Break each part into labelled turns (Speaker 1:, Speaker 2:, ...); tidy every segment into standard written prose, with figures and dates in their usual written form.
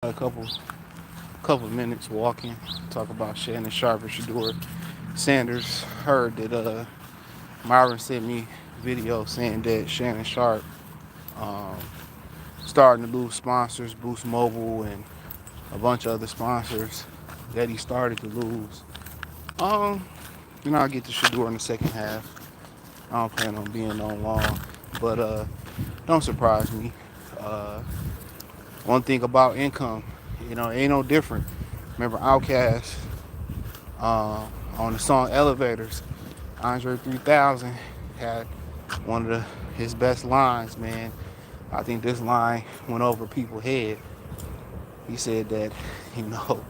Speaker 1: A couple minutes walking. Talk about Shannon Sharpe and Shedeur Sanders. Heard that Myron sent me video saying that Shannon Sharpe um, starting to lose sponsors, Boost Mobile and a bunch of other sponsors that he started to lose. Um, I'll get to Shedeur in the second half. I don't plan on being on long, but don't surprise me. Uh, One thing about income, it ain't no different. Remember Outkast on the song Elevators, Andre 3000 had one of his best lines, man. I think this line went over people's head. He said that, you know,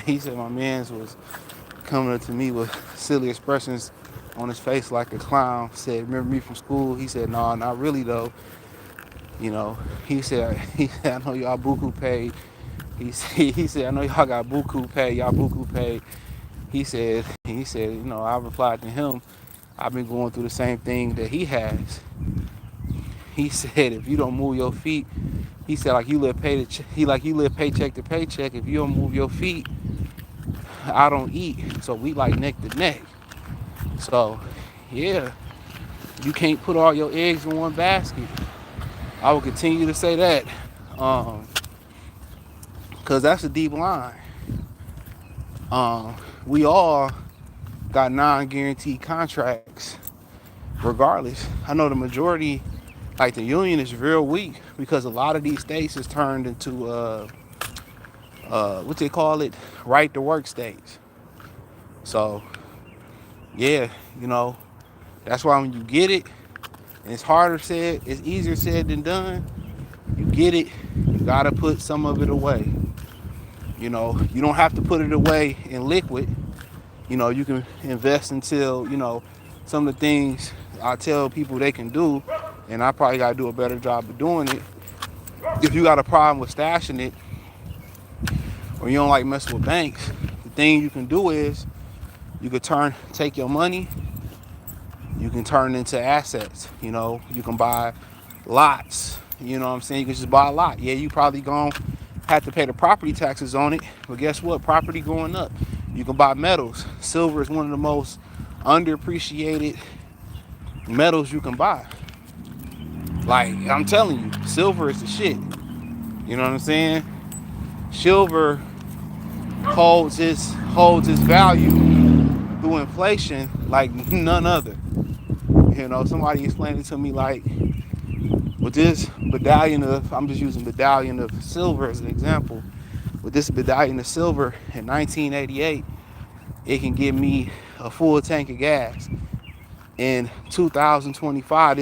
Speaker 1: he said my man's was coming up to me with silly expressions on his face like a clown. Said, remember me from school? He said, no, not really though. You know, he said, I know y'all buku paid. He said, I know y'all got buku paid, y'all buku paid. He said, I replied to him, I've been going through the same thing that he has. He said, if you don't move your feet, he said, like you live you live paycheck to paycheck. If you don't move your feet, I don't eat. So we like neck to neck. So, yeah, you can't put all your eggs in one basket. I will continue to say that, because that's a deep line. We all got non-guaranteed contracts regardless. I know the majority, like the union, is real weak because a lot of these states is turned into what they call it, right to work states. So yeah, that's why when you get it, and it's easier said than done. You get it, you gotta put some of it away. You don't have to put it away in liquid. You can invest until, some of the things I tell people they can do, and I probably got to do a better job of doing it. If you got a problem with stashing it, or you don't like messing with banks, the thing you can do is you could take your money, you can turn it into assets. You can buy lots. You know what I'm saying? You can just buy a lot. Yeah, you probably gonna have to pay the property taxes on it, but guess what? Property going up. You can buy metals. Silver is one of the most underappreciated metals you can buy. Like, I'm telling you, silver is the shit. You know what I'm saying? Silver holds its value through inflation like none other. Somebody explained it to me like, with this I'm just using medallion of silver as an example. With this medallion of silver in 1988, it can give me a full tank of gas. In 2025,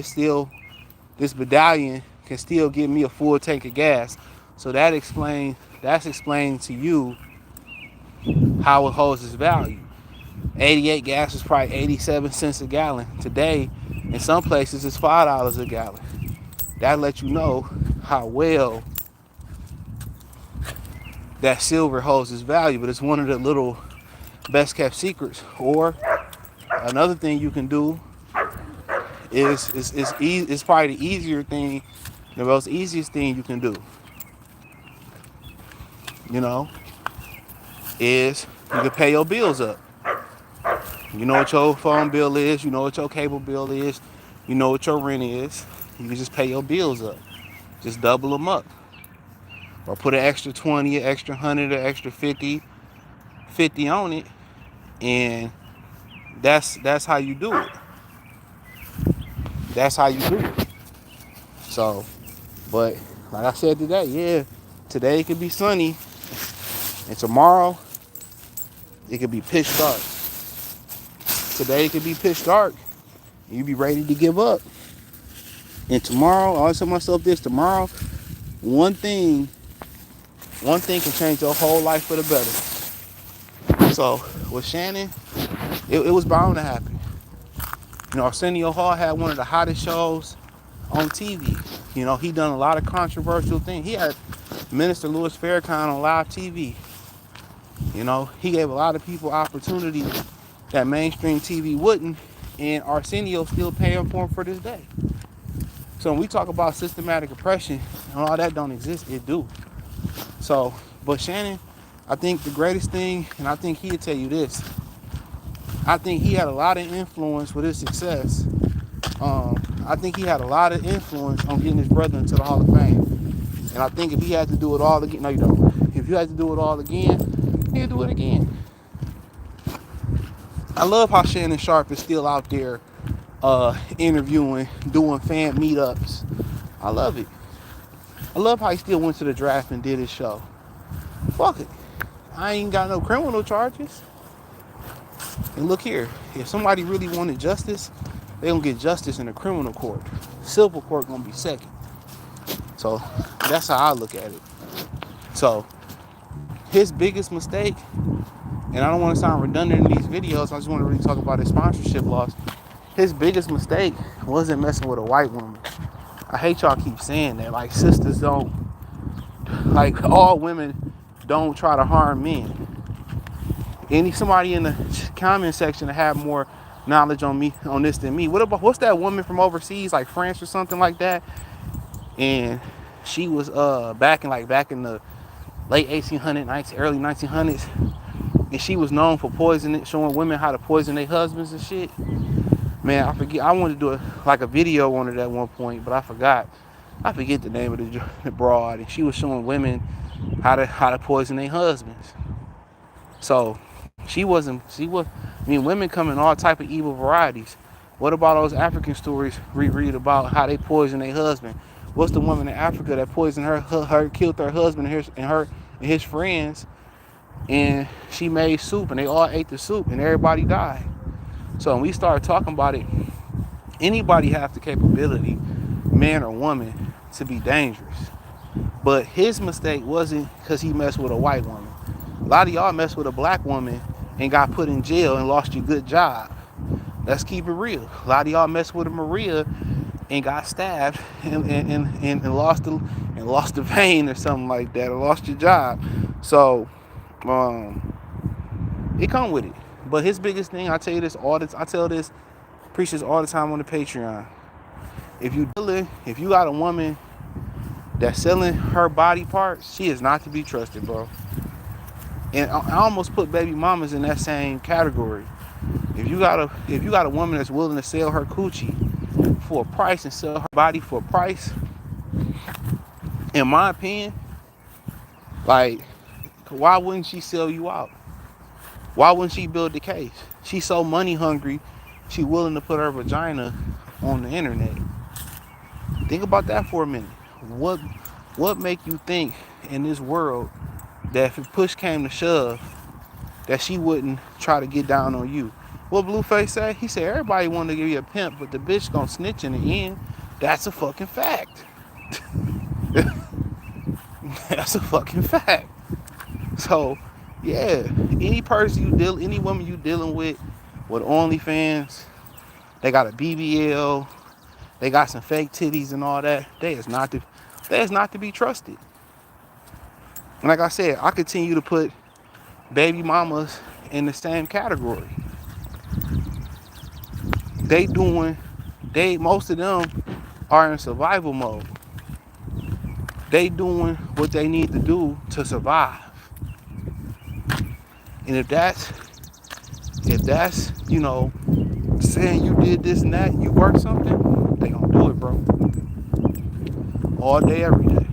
Speaker 1: this medallion can still give me a full tank of gas. So that's explaining to you how it holds its value. 88 gas is probably 87 cents a gallon. Today, in some places, it's $5 a gallon. That lets you know how well that silver holds its value, but it's one of the little best kept secrets. Or another thing you can do is probably the easier thing, the most easiest thing you can do. Is you can pay your bills up. You know what your phone bill is. You know what your cable bill is. You know what your rent is. You can just pay your bills up. Just double them up. Or put an extra 20, an extra 100, an extra 50 on it. And that's how you do it. That's how you do it. So, but like I said today, today it could be sunny. And tomorrow, it could be pitch dark. Today it could be pitch dark. And you be ready to give up. And tomorrow, I always tell myself this, tomorrow, one thing can change your whole life for the better. So with Shannon, it was bound to happen. Arsenio Hall had one of the hottest shows on TV. He done a lot of controversial things. He had Minister Louis Farrakhan on live TV. He gave a lot of people opportunity that mainstream TV wouldn't, and Arsenio still paying for him for this day. So when we talk about systematic oppression and all that don't exist, it do. So, but Shannon, I think the greatest thing, and I think he'll tell you this, I think he had a lot of influence with his success. I think he had a lot of influence on getting his brother into the Hall of Fame. And I think if he had to do it all again, no, you don't. If you had to do it all again, he'll do it again. I love how Shannon Sharpe is still out there interviewing, doing fan meetups. I love it. I love how he still went to the draft and did his show. Fuck it. I ain't got no criminal charges. And look here, if somebody really wanted justice, they gonna get justice in the criminal court. Civil court gonna be second. So that's how I look at it. So his biggest mistake, and I don't want to sound redundant in these videos, I just want to really talk about his sponsorship loss. His biggest mistake wasn't messing with a white woman. I hate y'all keep saying that. Like, sisters don't, like, all women don't try to harm men. Somebody in the comment section that have more knowledge on me on this than me. What's that woman from overseas, like France or something like that? And she was back in the late 1800s, early 1900s, and she was known for showing women how to poison their husbands and shit. Man, I forget. I wanted to do a video on it at one point, but I forgot. I forget the name of the broad, and she was showing women how to poison their husbands. So women come in all type of evil varieties. What about those African stories we read about how they poison their husband? What's the woman in Africa that poisoned her killed her husband and his friends, and she made soup and they all ate the soup and everybody died. So when we started talking about it, anybody has the capability, man or woman, to be dangerous. But his mistake wasn't because he messed with a white woman. A lot of y'all messed with a black woman and got put in jail and lost your good job. Let's keep it real. A lot of y'all messed with a Maria and got stabbed and lost the vein or something like that, or lost your job. So it come with it. But his biggest thing, I tell this, preach this all the time on the Patreon. If you got a woman that's selling her body parts, she is not to be trusted, bro. And I almost put baby mamas in that same category. If you got a woman that's willing to sell her coochie for a price and sell her body for a price, in my opinion, like, why wouldn't she sell you out? Why wouldn't she build the case? She's so money hungry, she willing to put her vagina on the internet. Think about that for a minute. What make you think in this world that if push came to shove, that she wouldn't try to get down on you? What Blueface say? He said everybody wanted to give you a pimp, but the bitch gonna snitch in the end. That's a fucking fact. That's a fucking fact. So, yeah, any woman you dealing with OnlyFans, they got a BBL, they got some fake titties and all that, they is not to be trusted. And like I said, I continue to put baby mamas in the same category. Most of them are in survival mode. They doing what they need to do to survive. And if that's, saying you did this and that, you work something, they gonna do it, bro. All day, every day.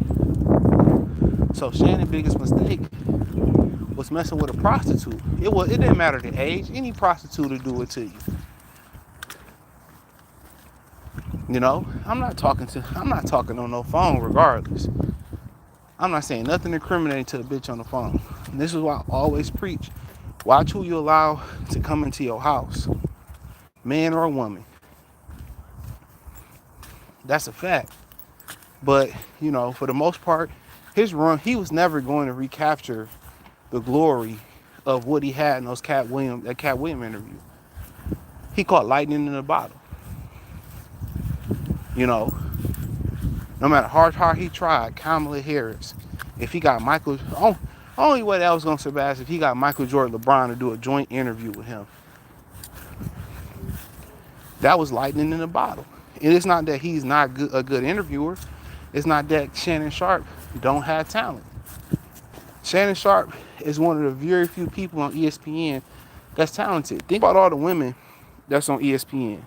Speaker 1: So Shannon's biggest mistake was messing with a prostitute. It didn't matter the age. Any prostitute will do it to you. You know, I'm not talking on no phone regardless. I'm not saying nothing incriminating to a bitch on the phone. And this is why I always preach. Watch who you allow to come into your house. Man or woman. That's a fact. But, for the most part, his run, he was never going to recapture the glory of what he had in that Cat Williams interview. He caught lightning in a bottle. No matter how hard he tried, Kamala Harris, if he got only way that was going to surpass if he got Michael Jordan, LeBron to do a joint interview with him. That was lightning in a bottle. And it's not that he's not a good interviewer. It's not that Shannon Sharpe don't have talent. Shannon Sharpe is one of the very few people on ESPN that's talented. Think about all the women that's on ESPN.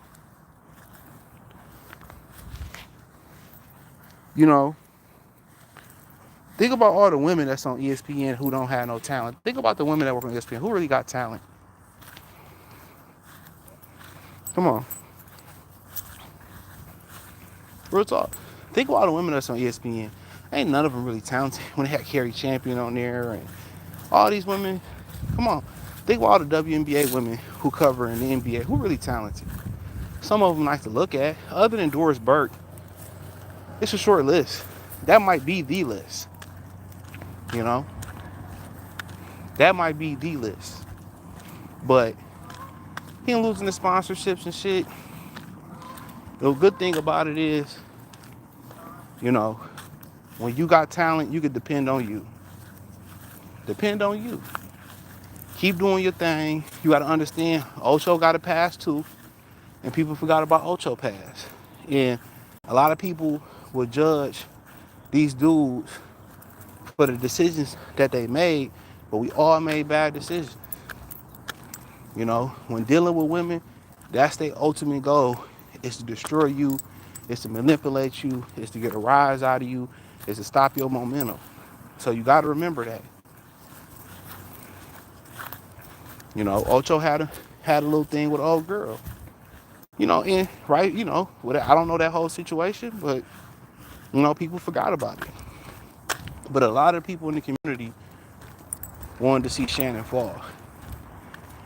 Speaker 1: You know, think about all the women that's on ESPN who don't have no talent. Think about the women that work on ESPN. Who really got talent? Come on. Real talk. Think about all the women that's on ESPN. Ain't none of them really talented. When they had Carrie Champion on there and all these women. Come on. Think about all the WNBA women who cover in the NBA. Who really talented? Some of them nice to look at. Other than Doris Burke, it's a short list. That might be the list. You know? That might be the list. But he ain't losing the sponsorships and shit. The good thing about it is, you know, when you got talent, you can depend on you. Depend on you. Keep doing your thing. You got to understand, Ocho got a pass too. And people forgot about Ocho pass. And a lot of people will judge these dudes for the decisions that they made, but we all made bad decisions. You know, when dealing with women, that's their ultimate goal, is to destroy you, is to manipulate you, is to get a rise out of you, is to stop your momentum. So you got to remember that. You know, Ocho had a little thing with an old girl. You know, and right, you know, I don't know that whole situation, but you know, people forgot about it. But a lot of people in the community wanted to see Shannon fall.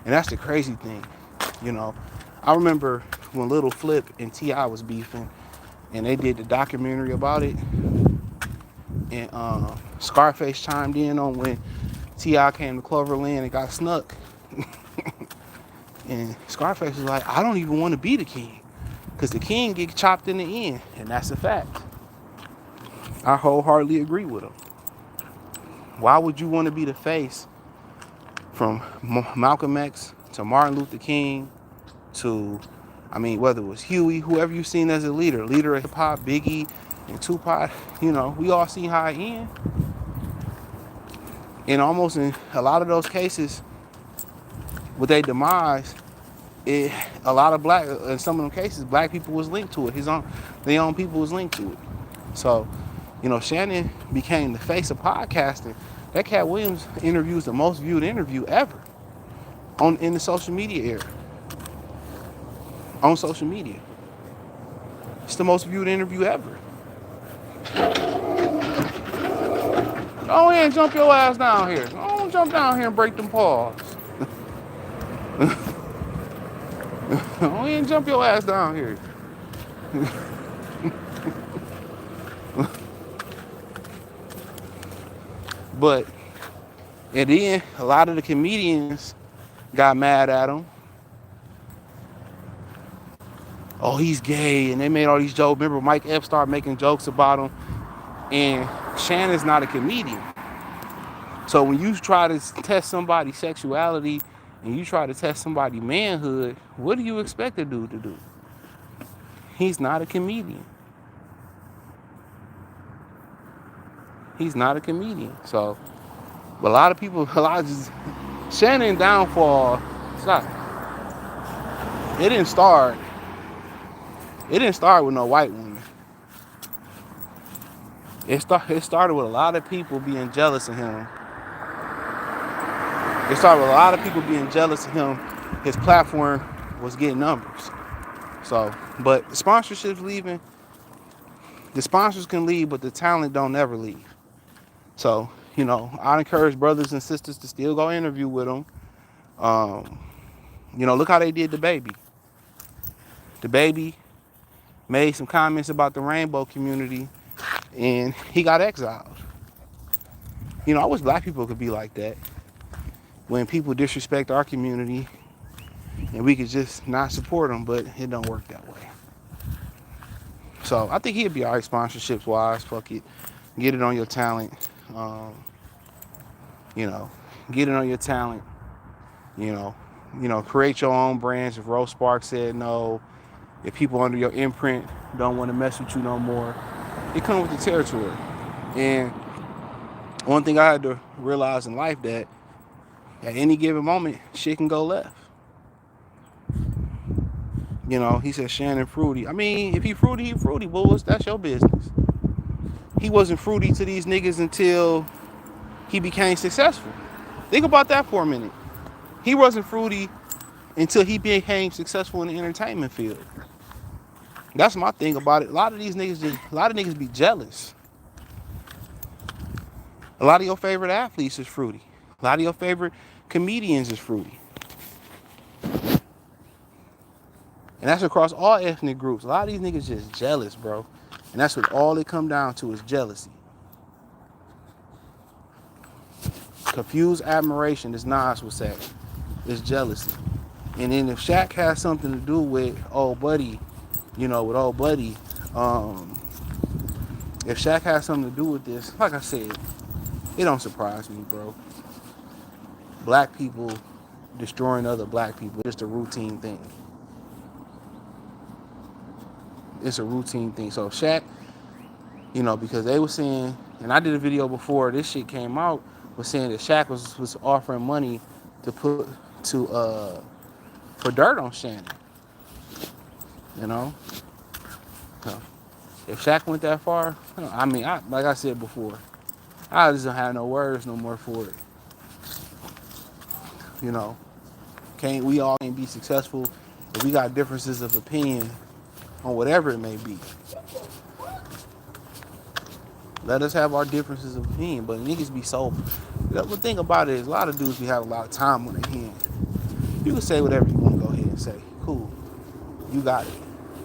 Speaker 1: And that's the crazy thing. You know, I remember when Little Flip and T.I. was beefing and they did the documentary about it. And Scarface chimed in on when T.I. came to Cloverland and got snuck. And Scarface was like, I don't even want to be the king. Because the king get chopped in the end. And that's a fact. I wholeheartedly agree with him. Why would you want to be the face from Malcolm X to Martin Luther King to, I mean, whether it was Huey, whoever you've seen as a leader of hip hop, Biggie and Tupac, you know, we all seen how it ended. And almost in a lot of those cases, with their demise, a lot of in some of them cases, black people was linked to it. Their own people was linked to it. So, you know, Shannon became the face of podcasting. That Cat Williams interview is the most viewed interview ever in the social media era. On social media. It's the most viewed interview ever. Go ahead and jump your ass down here. Don't jump down here and break them paws. Go ahead and jump your ass down here. But at the end, a lot of the comedians got mad at him. Oh, he's gay, and they made all these jokes. Remember, Mike Epps started making jokes about him, and Shannon's not a comedian. So when you try to test somebody's sexuality and you try to test somebody's manhood, what do you expect a dude to do? He's not a comedian. He's not a comedian. So, but a lot of people, Shannon downfall, stop. It didn't start with no white woman. It started with a lot of people being jealous of him. It started with a lot of people being jealous of him. His platform was getting numbers. So, but the sponsorships leaving. The sponsors can leave, but the talent don't never leave. So, you know, I encourage brothers and sisters to still go interview with him. You know, look how they did the baby. The baby made some comments about the rainbow community, and he got exiled. You know, I wish black people could be like that. When people disrespect our community, and we could just not support them, but it don't work that way. So I think he'd be all right sponsorships wise. Fuck it, get it on your talent. You know, get it on your talent. You know, create your own brands. If Rose Sparks said no, if people under your imprint don't want to mess with you no more, it comes with the territory. And One thing I had to realize in life that at any given moment, shit can go left. You know, he said Shannon fruity. I mean, if he fruity, he fruity, bulls. That's your business. He wasn't fruity to these niggas until he became successful. Think about that for a minute. He wasn't fruity until he became successful in the entertainment field. That's my thing about it. A lot of niggas be jealous. A lot of your favorite athletes is fruity. A lot of your favorite comedians is fruity. And that's across all ethnic groups. A lot of these niggas just jealous, bro. And that's what all it come down to is jealousy. Confused admiration, as Nas would say, is jealousy. And then if Shaq has something to do with old buddy, you know, with old buddy, if Shaq has something to do with this, like I said, it don't surprise me, bro. Black people destroying other black people, it's a routine thing. It's a routine thing. So Shaq, you know, because they were saying, and I did a video before this shit came out, was saying that Shaq was offering money to put to for dirt on Shannon. You know? So if Shaq went that far, I mean, like I said before, I just don't have no words no more for it. You know, we all can't be successful if we got differences of opinion on whatever it may be. Let us have our differences of opinion, but niggas be so. The thing about it is, a lot of dudes be having a lot of time on their hands. You can say whatever you want to go ahead and say. Cool, you got it.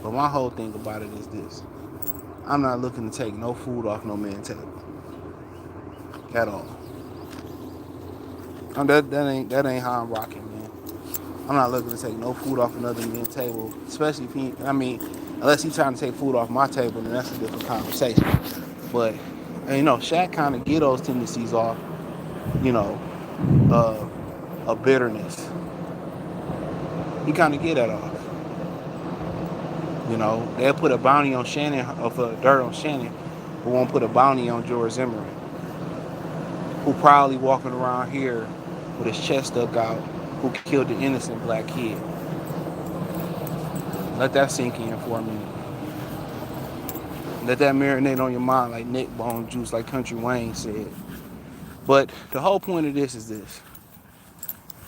Speaker 1: But my whole thing about it is this: I'm not looking to take no food off no man's table at all. That ain't how I'm rocking, man. I'm not looking to take no food off another man's table, especially if he. I mean, unless he's trying to take food off my table, then that's a different conversation. But you know, Shaq kind of get those tendencies off. You know, a bitterness. He kind of get that off. You know, they'll put a bounty on Shannon, for dirt on Shannon, but won't put a bounty on George Zimmerman, who probably walking around here with his chest stuck out, who killed the innocent black kid. Let that sink in for a minute. Let that marinate on your mind like neck bone juice, like Country Wayne said. But the whole point of this is this.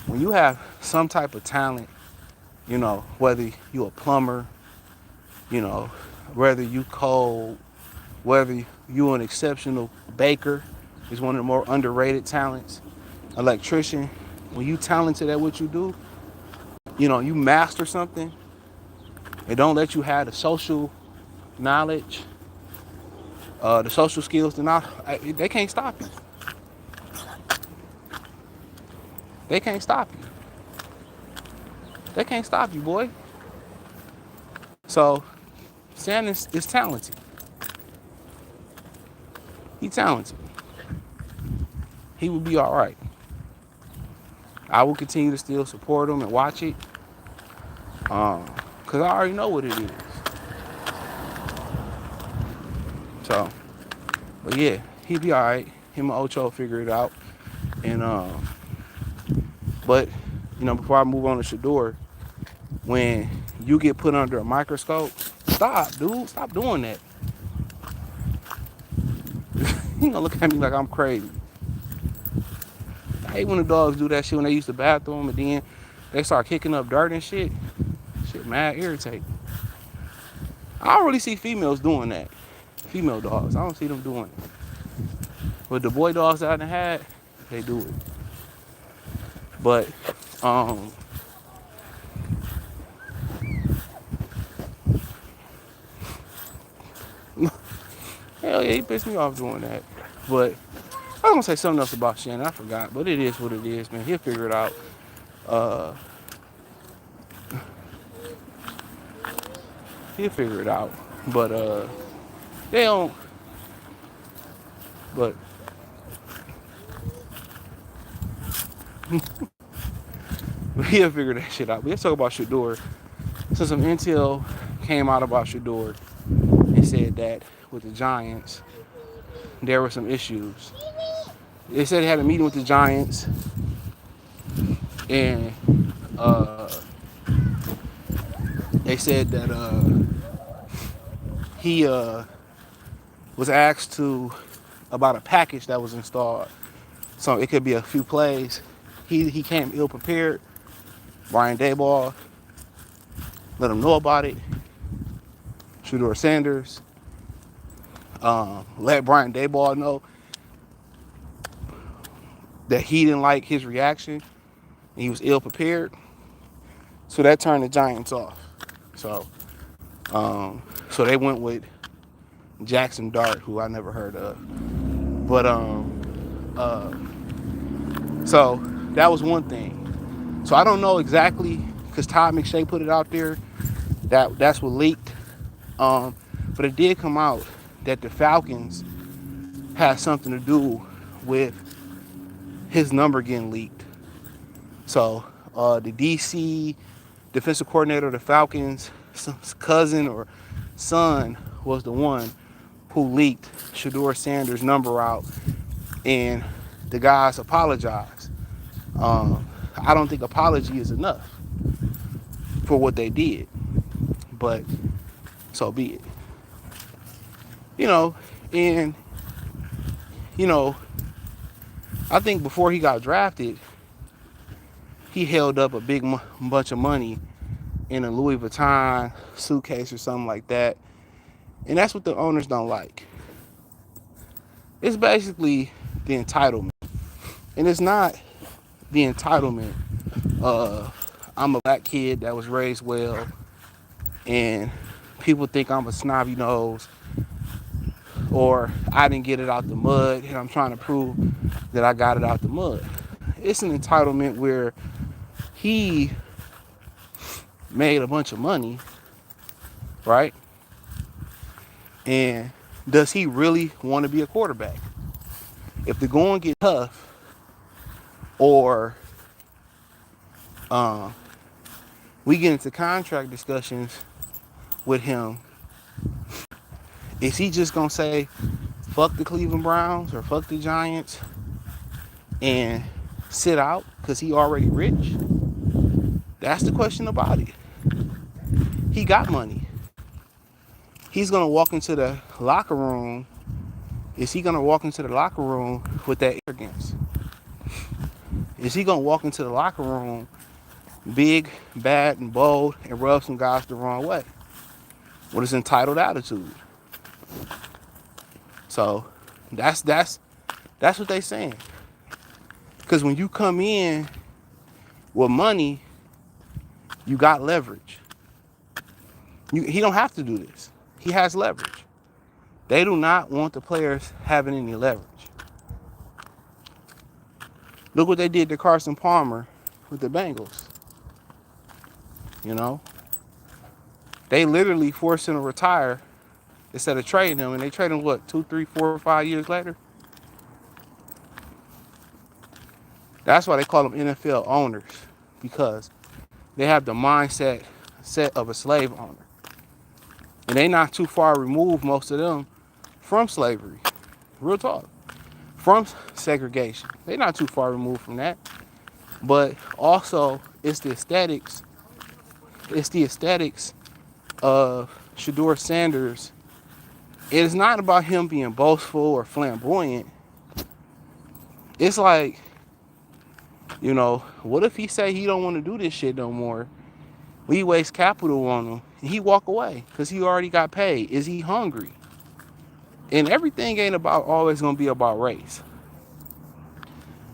Speaker 1: When you have some type of talent, you know, whether you a plumber, you know, whether you code, whether you an exceptional baker, is one of the more underrated talents, electrician, when you talented at what you do, you know, you master something, it don't let you have the social knowledge, the social skills, they can't stop you. They can't stop you. They can't stop you, boy. So, Shannon is talented. He's talented. He will be all right. I will continue to still support him and watch it. Because I already know what it is. So, but yeah, he'll be all right. Him and Ocho figure it out. And, but, you know, before I move on to Shedeur, when you get put under a microscope, stop, dude. Stop doing that. You gonna look at me like I'm crazy. I hate when the dogs do that shit when they use the bathroom and then they start kicking up dirt and shit. Shit mad irritating. I don't really see females doing that. Female dogs, I don't see them doing it. But the boy dogs that I done had, they do it. But, hell yeah, he pissed me off doing that. But I was gonna say something else about Shannon, I forgot. But it is what it is, man. He'll figure it out. He'll figure it out. But they don't. But he'll figure that shit out. But let's talk about Shedeur. So some intel came out about Shedeur and said that with the Giants, there were some issues. They said he had a meeting with the Giants, and they said that he was asked to about a package that was installed. So it could be a few plays. He came ill prepared. Brian Daboll let him know about it. Shedeur Sanders let Brian Daboll know that he didn't like his reaction and he was ill prepared. So that turned the Giants off. So so they went with Jackson Dart, who I never heard of. But so that was one thing. So I don't know exactly, because Todd McShay put it out there. That's what leaked. But it did come out that the Falcons had something to do with his number getting leaked. So the DC defensive coordinator of the Falcons' cousin or son was the one who leaked Shedeur Sanders' number out, and the guys apologized. I don't think apology is enough for what they did, but so be it. You know, and you know, I think before he got drafted, he held up a big bunch of money in a Louis Vuitton suitcase or something like that, and that's what the owners don't like. It's basically the entitlement, and it's not the entitlement I'm a black kid that was raised well, and people think I'm a snobby nose, or I didn't get it out the mud and I'm trying to prove that I got it out the mud. It's an entitlement where he made a bunch of money, right? And does he really want to be a quarterback? If the going get tough, or we get into contract discussions with him, is he just gonna say fuck the Cleveland Browns or fuck the Giants and sit out because he already rich? That's the question about it. He got money. He's gonna walk into the locker room. Is he gonna walk into the locker room with that arrogance? Is he gonna walk into the locker room big, bad, and bold and rub some guys the wrong way with his entitled attitude? So that's what they saying. Because when you come in with money, you got leverage. He don't have to do this. He has leverage. They do not want the players having any leverage. Look what they did to Carson Palmer with the Bengals. You know, they literally forced him to retire instead of trading him, and they traded him, what, 2, 3, 4, 5 years later? That's why they call them NFL owners, because they have the mindset set of a slave owner. And they not too far removed, most of them, from slavery. Real talk. From segregation. They not too far removed from that. But also, it's the aesthetics. It's the aesthetics of Shedeur Sanders. It is not about him being boastful or flamboyant. It's like, you know, what if he say he don't want to do this shit no more? We waste capital on him and he walk away because he already got paid. Is he hungry? And everything ain't about always gonna be about race.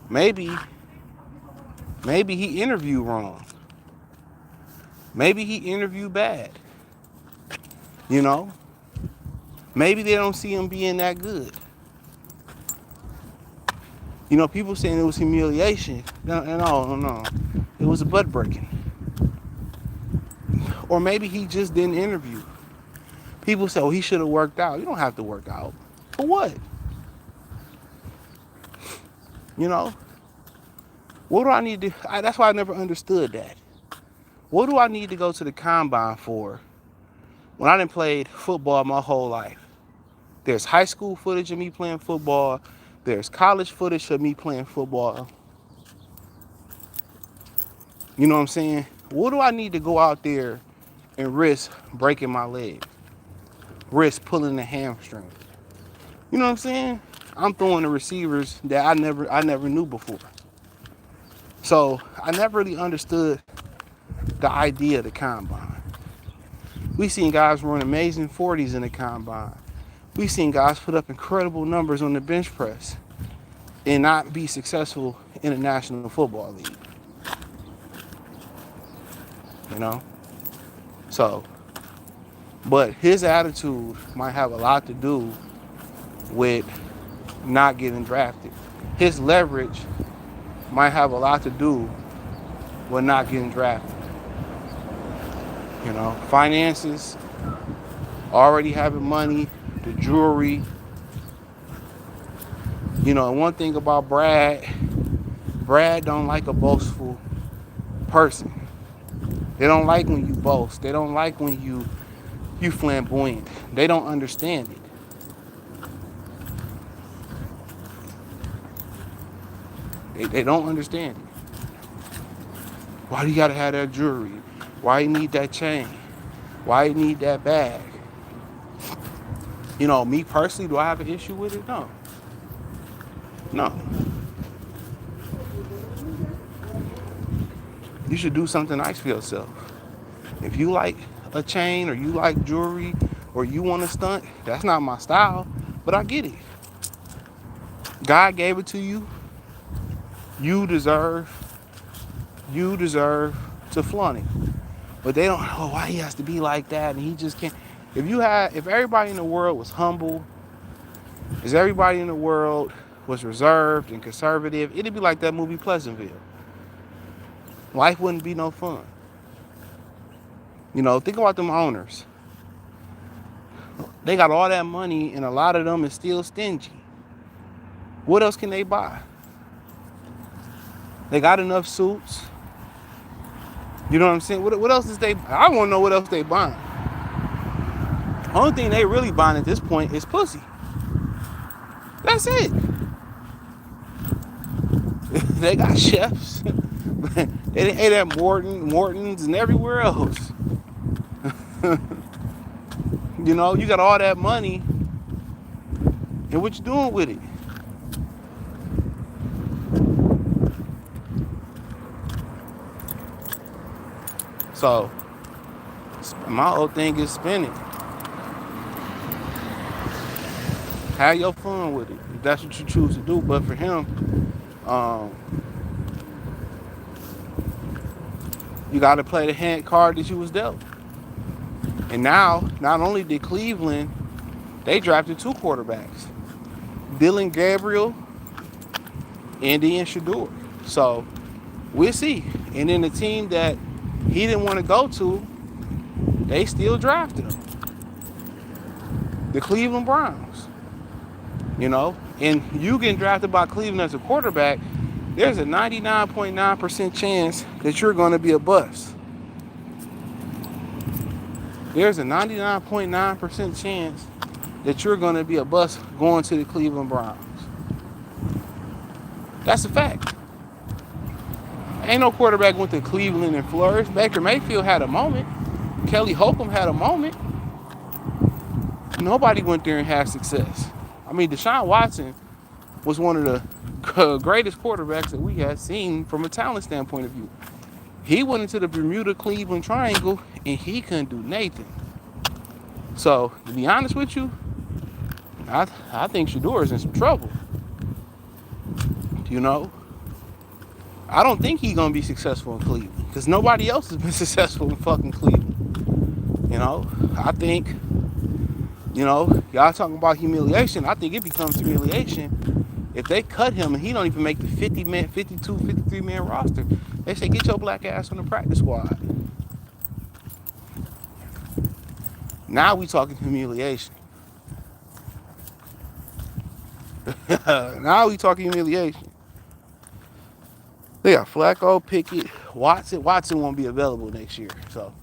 Speaker 1: Maybe he interviewed wrong. Maybe he interviewed bad. You know? Maybe they don't see him being that good. You know, people saying it was humiliation. No. It was a butt breaking. Or maybe he just didn't interview. People say, oh, he should have worked out. You don't have to work out. For what? You know? What do I need to... that's why I never understood that. What do I need to go to the combine for when I done played football my whole life? There's high school footage of me playing football. There's college footage of me playing football. You know what I'm saying? What do I need to go out there and risk breaking my leg? Risk pulling the hamstring? You know what I'm saying? I'm throwing the receivers that I never knew before. So I never really understood the idea of the combine. We seen guys run amazing 40s in the combine. We seen guys put up incredible numbers on the bench press and not be successful in the National Football League. You know? So, but his attitude might have a lot to do with not getting drafted. His leverage might have a lot to do with not getting drafted. You know, finances, already having money, the jewelry. You know, one thing about Brad don't like a boastful person. They don't like when you boast. They don't like when you flamboyant. They don't understand it. They don't understand it. Why do you gotta have that jewelry? Why you need that chain? Why you need that bag? You know, me personally, do I have an issue with it? No. No. You should do something nice for yourself. If you like a chain or you like jewelry or you want to stunt, that's not my style, but I get it. God gave it to you. You deserve to flaunt it. But they don't, oh, why he has to be like that and he just can't. If everybody in the world was humble, if everybody in the world was reserved and conservative, it'd be like that movie Pleasantville. Life wouldn't be no fun. You know, think about them owners. They got all that money and a lot of them is still stingy. What else can they buy? They got enough suits. You know what I'm saying? What else is they? I want to know what else they buying. Only thing they really buying at this point is pussy. That's it. They got chefs. They ate at Morton's and everywhere else. You know, you got all that money, and what you doing with it? So, my whole thing is spinning. Have your fun with it, if that's what you choose to do. But for him, you got to play the hand card that you was dealt. And now, not only did Cleveland, they drafted 2 quarterbacks, Dylan Gabriel and Ian Shedeur. So we'll see. And then the team that he didn't want to go to, they still drafted him. The Cleveland Browns. You know, and you getting drafted by Cleveland as a quarterback, there's a 99.9% chance that you're going to be a bust. There's a 99.9% chance that you're going to be a bust going to the Cleveland Browns. That's a fact. Ain't no quarterback went to Cleveland and flourished. Baker Mayfield had a moment. Kelly Holcomb had a moment. Nobody went there and had success. I mean, Deshaun Watson was one of the greatest quarterbacks that we had seen from a talent standpoint of view. He went into the Bermuda-Cleveland triangle, and he couldn't do nothing. So, to be honest with you, I think Shedeur is in some trouble. You know? I don't think he's going to be successful in Cleveland, because nobody else has been successful in fucking Cleveland. You know? I think, you know, y'all talking about humiliation. I think it becomes humiliation if they cut him and he don't even make the 50-man, 52, 53-man roster. They say, get your black ass on the practice squad. Now we talking humiliation. Now we talking humiliation. They got Flacco, Pickett, Watson. Watson won't be available next year. So,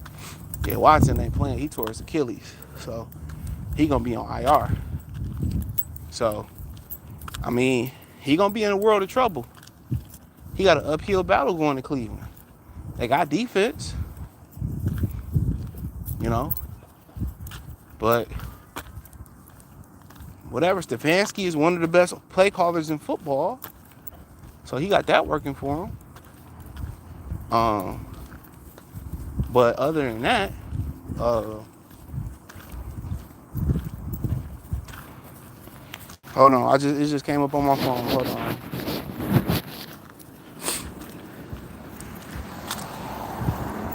Speaker 1: yeah, Watson ain't playing. He tore his Achilles. So, he going to be on IR. So, I mean, he gonna be in a world of trouble. He got an uphill battle going to Cleveland. They got defense, you know, but whatever. Stefanski is one of the best play callers in football, so he got that working for him. Um, but other than that, hold on, it just came up on my phone. Hold on.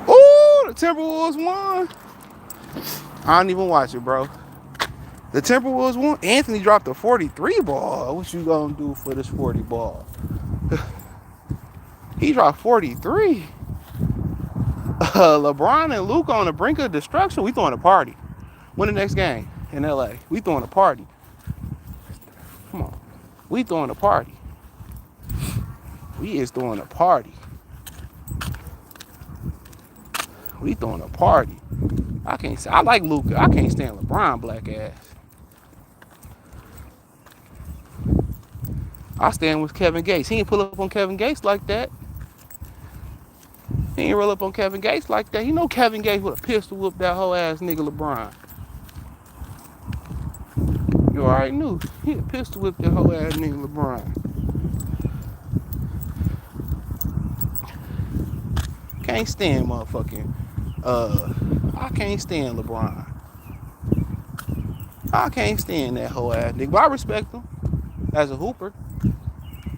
Speaker 1: Ooh, the Timberwolves won. I don't even watch it, bro. The Timberwolves won. Anthony dropped a 43 ball. What you gonna do for this 40 ball? He dropped 43. LeBron and Luka on the brink of destruction. We throwing a party. Win the next game in LA. We throwing a party. Come on. We throwing a party. We is throwing a party. We throwing a party. I can't say I like Luka. I can't stand LeBron black ass. I stand with Kevin Gates. He ain't pull up on Kevin Gates like that. He ain't roll up on Kevin Gates like that. You know Kevin Gates would have pistol whooped that whole ass nigga LeBron. You already knew. He a pistol whipped that whole ass nigga LeBron. Can't stand motherfucking. I can't stand LeBron. I can't stand that whole ass nigga. But I respect him as a hooper.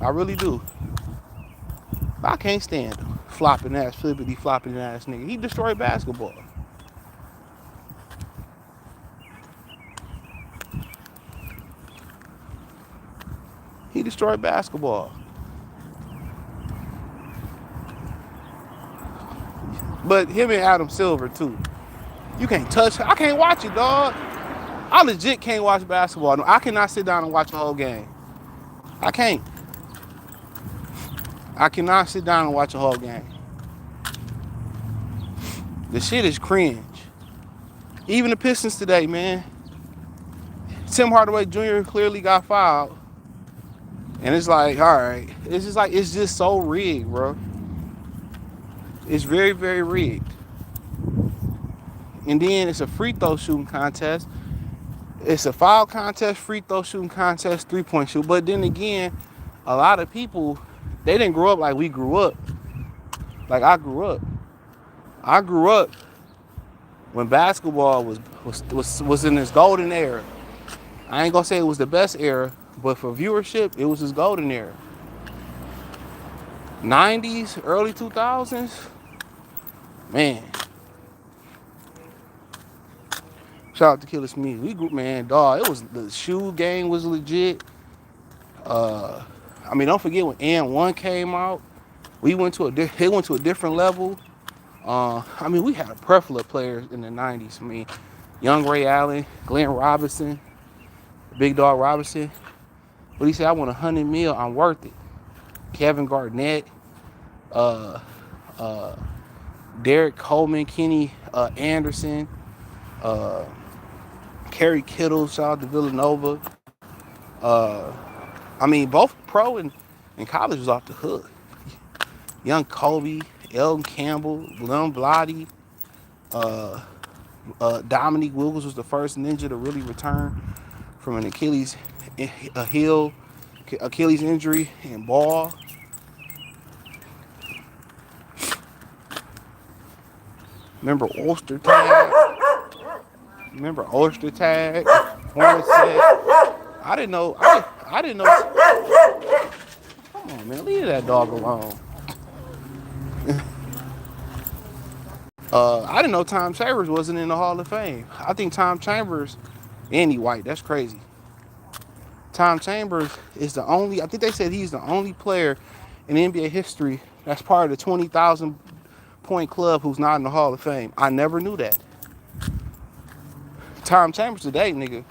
Speaker 1: I really do. But I can't stand him. Flopping ass, flippity flopping ass nigga. He destroyed basketball. He destroyed basketball. But him and Adam Silver too. You can't touch. I can't watch it, dog. I legit can't watch basketball. I cannot sit down and watch a whole game. I can't. I cannot sit down and watch a whole game. The shit is cringe. Even the Pistons today, man. Tim Hardaway Jr. clearly got fouled. And it's like, all right. It's just like, it's just so rigged, bro. It's very, very rigged. And then it's a free throw shooting contest. It's a foul contest, free throw shooting contest, 3-point shoot. But then again, a lot of people, they didn't grow up like we grew up. Like I grew up. I grew up when basketball was in its golden era. I ain't gonna say it was the best era, but for viewership, it was its golden era. 90s, early 2000s, man. Shout out to Killer Smith. We grew, man, dog. It was the shoe game was legit. I mean, don't forget when N1 came out. It went to a different level. I mean, we had a plethora of players in the 90s. I mean, Young Ray Allen, Glenn Robinson, Big Dog Robinson. But he said, I want $100 million, I'm worth it. Kevin Garnett, Derek Coleman, Kenny Anderson, Kerry Kittle, shout out to Villanova. I mean, both pro and college was off the hook. Young Kobe, Elton Campbell, Lem Blotty, Dominique Wilkins was the first ninja to really return from an Achilles injury in ball. Remember Oyster Tag? Hornacek? I didn't know. I didn't know. Come on, man. Leave that dog alone. I didn't know Tom Chambers wasn't in the Hall of Fame. I think Tom Chambers, Andy White, that's crazy. Tom Chambers is the only, I think they said he's the only player in NBA history that's part of the 20,000 point club who's not in the Hall of Fame. I never knew that. Tom Chambers today, nigga.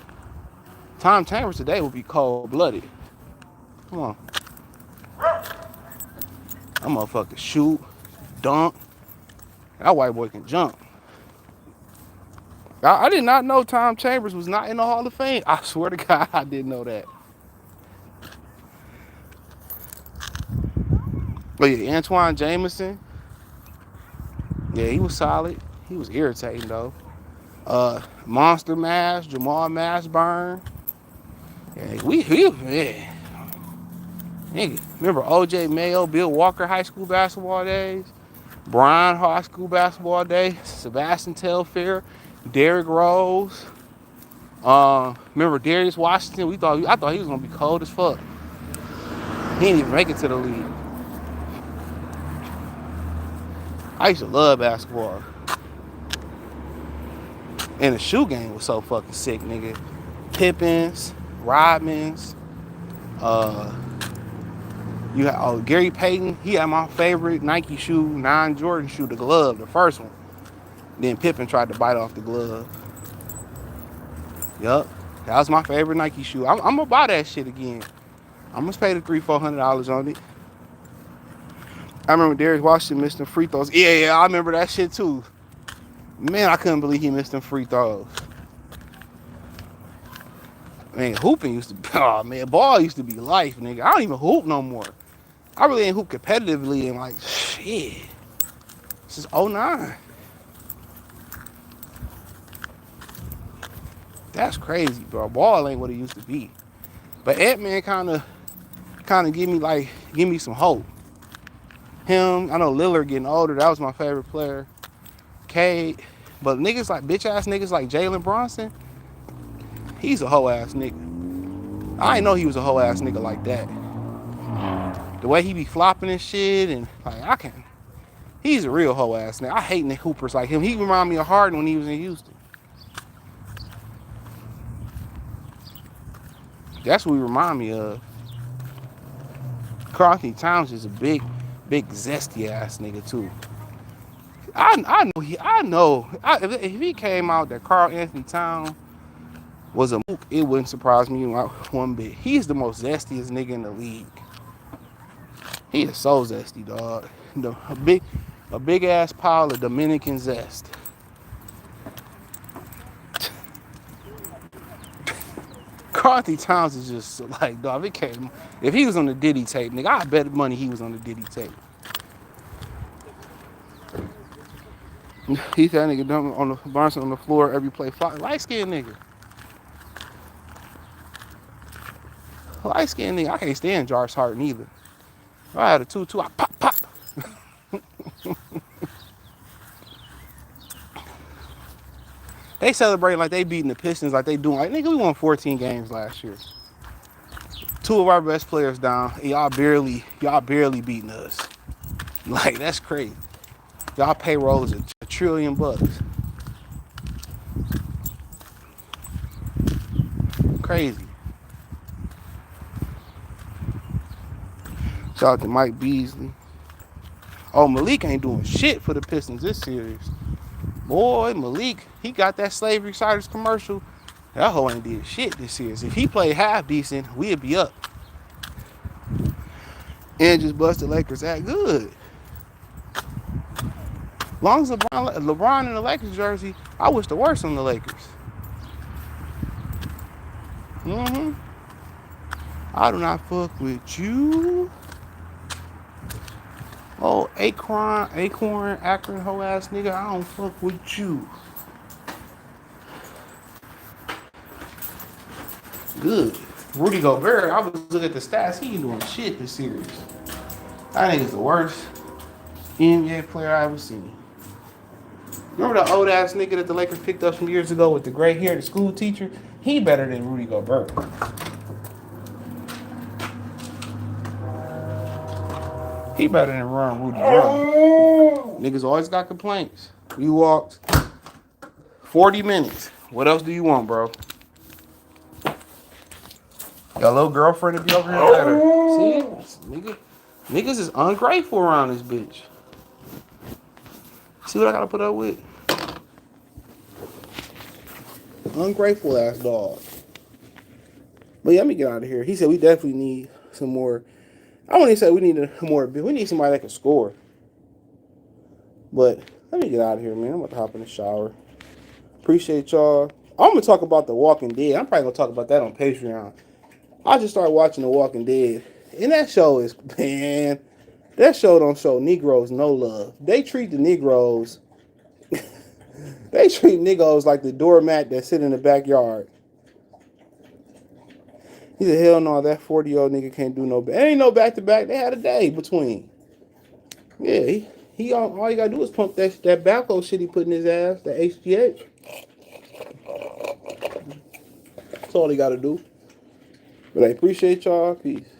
Speaker 1: Tom Chambers today would be cold-blooded. Come on. That motherfucker shoot, dunk. That white boy can jump. I did not know Tom Chambers was not in the Hall of Fame. I swear to God, I didn't know that. But yeah, Antoine Jameson, yeah, he was solid. He was irritating though. Monster Mash, Jamal Mashburn. Yeah, yeah. Nigga, remember OJ Mayo, Bill Walker high school basketball days? Brian high school basketball days? Sebastian Telfair, Derrick Rose. Remember Darius Washington? I thought he was gonna be cold as fuck. He didn't even make it to the league. I used to love basketball. And the shoe game was so fucking sick, nigga. Pippins, Rodmans, uh, you had Gary Payton. He had my favorite Nike shoe, 9 Jordan shoe, the glove, the first one. Then Pippen tried to bite off the glove. Yup, that was my favorite Nike shoe. I'm gonna buy that shit again. I'm gonna pay the $300-400 on it. I remember Darius Washington missed them free throws. Yeah, I remember that shit too. Man, I couldn't believe he missed them free throws. Man, hooping used to be, oh man, ball used to be life, nigga. I don't even hoop no more. I really ain't hoop competitively in like, shit. This is '09. That's crazy, bro. Ball ain't what it used to be. But Ant-Man kind of give me some hope. Him, I know Lillard getting older. That was my favorite player. Cade. But niggas like bitch ass niggas like Jalen Bronson, he's a hoe ass nigga. I didn't know he was a hoe ass nigga like that. The way he be flopping and shit, and like he's a real hoe ass nigga. I hate Nick Hoopers like him. He remind me of Harden when he was in Houston. That's what he remind me of. Carlton Towns is a big zesty ass nigga too. I know. If he came out that Karl Anthony Towns was a mook, it wouldn't surprise me one bit. He's the most zestiest nigga in the league. He is so zesty, dog. A big ass pile of Dominican zest. Carlton Towns is just like, dog. If he was on the Diddy tape, nigga, I bet money he was on the Diddy tape. He's that nigga dumping on the bouncing on the floor every play. Light skinned nigga. Light skinned nigga. I can't stand Josh Hart neither. If I had a 2-2, I pop. They celebrate like they beating the Pistons, like they doing like nigga. We won 14 games last year. 2 of our best players down. Y'all barely beating us. Like that's crazy. Y'all payroll is $1 trillion. Crazy. Shout out to Mike Beasley. Oh, Malik ain't doing shit for the Pistons this series. Boy, Malik, he got that Slavery Ciders commercial. That hoe ain't did shit this series. If he played half decent, we'd be up. And just busted Lakers act good. Long as LeBron in the Lakers jersey, I wish the worst on the Lakers. I do not fuck with you. Oh, Akron, Akron hoe ass nigga, I don't fuck with you. Good. Rudy Gobert, I was looking at the stats, he ain't doing shit this series. I think it's the worst NBA player I ever seen. Remember the old ass nigga that the Lakers picked up some years ago with the gray hair, the school teacher? He better than Rudy Gobert. He better than Rudy. Niggas always got complaints. You walked 40 minutes. What else do you want, bro? Got a little girlfriend to be over here better. See? Niggas is ungrateful around this bitch. See what I gotta put up with? Ungrateful ass dog. But yeah, let me get out of here. He said we definitely need some more. I wouldn't say we need more. We need somebody that can score. But let me get out of here, man. I'm about to hop in the shower. Appreciate y'all. I'm gonna talk about The Walking Dead. I'm probably gonna talk about that on Patreon. I just started watching The Walking Dead, and that show is, man, That show don't show Negroes no love. They treat the Negroes. They treat Negroes like the doormat that sit in the backyard. He said, hell no, that 40-year-old nigga can't do no back. Ain't no back to back. They had a day between. Yeah, he all you gotta do is pump that backhoe shit he put in his ass, the HGH. That's all he gotta do. But I appreciate y'all. Peace.